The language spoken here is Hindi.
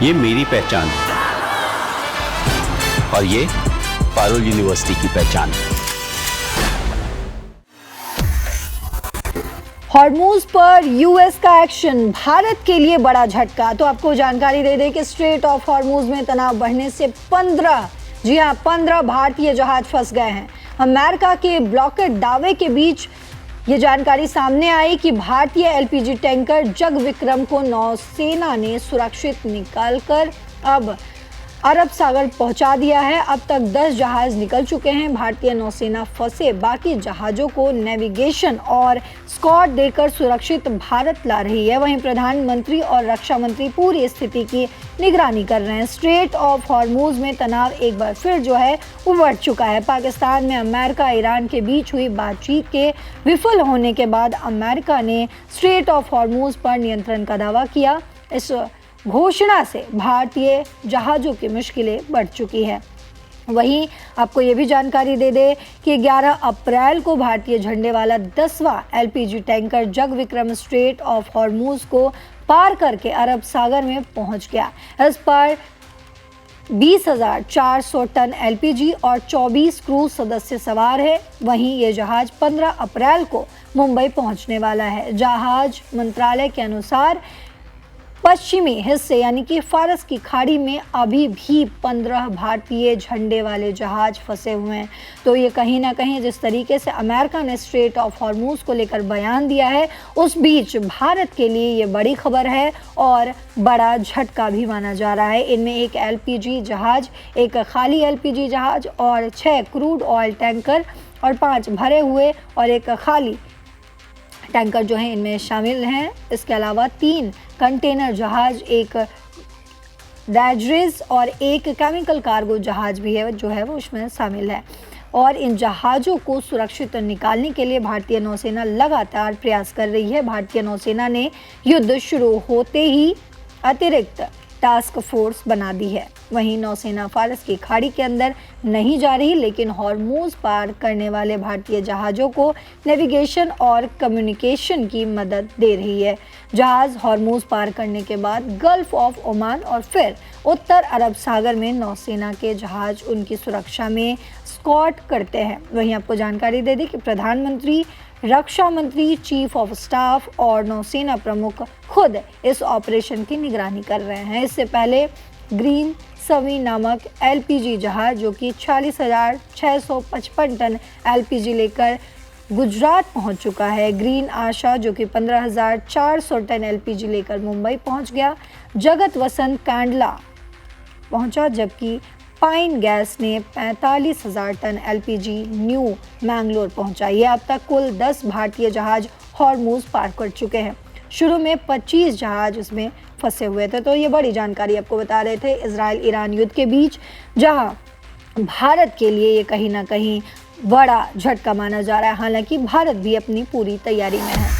ये मेरी पहचान है और ये पारुल यूनिवर्सिटी की पहचान है। हॉर्मूज पर यूएस का एक्शन, भारत के लिए बड़ा झटका। तो आपको जानकारी दे दें कि स्ट्रेट ऑफ हॉर्मूज में तनाव बढ़ने से 15 भारतीय जहाज फंस गए हैं। अमेरिका के ब्लॉकेड दावे के बीच ये जानकारी सामने आई कि भारतीय एलपीजी टैंकर जग विक्रम को नौसेना ने सुरक्षित निकालकर अब अरब सागर पहुंचा दिया है। अब तक 10 जहाज निकल चुके हैं। भारतीय नौसेना फंसे बाकी जहाजों को नेविगेशन और स्कॉट देकर सुरक्षित भारत ला रही है। वहीं प्रधानमंत्री और रक्षा मंत्री पूरी स्थिति की निगरानी कर रहे हैं। स्ट्रेट ऑफ हॉर्मूज में तनाव एक बार फिर जो है वो बढ़ चुका है। पाकिस्तान में अमेरिका ईरान के बीच हुई बातचीत के विफल होने के बाद अमेरिका ने स्ट्रेट ऑफ हॉर्मूज पर नियंत्रण का दावा किया। इस घोषणा से भारतीय जहाज़ों की मुश्किलें बढ़ चुकी है। वहीं आपको ये भी जानकारी दे दे कि 11 अप्रैल को भारतीय झंडे वाला 10वां LPG tanker Jag Vikram strait of Hormuz को पार करके अरब सागर में पहुंच गया। इस पर 20,400 टन एलपीजी और 24 क्रूज सदस्य सवार है। वहीं ये जहाज 15 अप्रैल को मुंबई पहुंचने वाला है। जहाज मंत्रालय के अनुसार पश्चिमी हिस्से यानी कि फारस की खाड़ी में अभी भी 15 भारतीय झंडे वाले जहाज फंसे हुए हैं। तो ये कहीं ना कहीं जिस तरीके से अमेरिका ने स्ट्रेट ऑफ हॉर्मूज को लेकर बयान दिया है, उस बीच भारत के लिए ये बड़ी खबर है और बड़ा झटका भी माना जा रहा है। इनमें एक एलपीजी जहाज, एक खाली एलपीजी जहाज और 6 क्रूड ऑयल टैंकर और 5 भरे हुए और एक खाली टैंकर जो है इनमें शामिल हैं। इसके अलावा 3 कंटेनर जहाज, एक ड्रैजरेज और एक केमिकल कार्गो जहाज भी है जो है वो उसमें शामिल है। और इन जहाज़ों को सुरक्षित निकालने के लिए भारतीय नौसेना लगातार प्रयास कर रही है। भारतीय नौसेना ने युद्ध शुरू होते ही अतिरिक्त टास्क फोर्स बना दी है। वहीं नौसेना फारस की खाड़ी के अंदर नहीं जा रही, लेकिन हॉर्मूज पार करने वाले भारतीय जहाज़ों को नेविगेशन और कम्युनिकेशन की मदद दे रही है। जहाज़ हॉर्मूज पार करने के बाद गल्फ ऑफ ओमान और फिर उत्तर अरब सागर में नौसेना के जहाज़ उनकी सुरक्षा में स्कॉट करते हैं। वहीं आपको जानकारी दे दें कि प्रधानमंत्री, रक्षा मंत्री, चीफ ऑफ स्टाफ और नौसेना प्रमुख खुद इस ऑपरेशन की निगरानी कर रहे हैं। इससे पहले ग्रीन सवी नामक एलपीजी जहाज जो कि 46,655 टन एलपीजी लेकर गुजरात पहुंच चुका है। ग्रीन आशा जो कि 15,400 टन एलपीजी लेकर मुंबई पहुंच गया। जगत वसंत कांडला पहुंचा, जबकि पाइन गैस ने 45,000 टन एलपीजी न्यू मैंगलोर पहुंचा। ये अब तक कुल 10 भारतीय जहाज हॉर्मूज पार कर चुके हैं। शुरू में 25 जहाज इसमें फंसे हुए थे। तो ये बड़ी जानकारी आपको बता रहे थे इजराइल ईरान युद्ध के बीच, जहां भारत के लिए ये कहीं ना कहीं बड़ा झटका माना जा रहा है। हालांकि भारत भी अपनी पूरी तैयारी में है।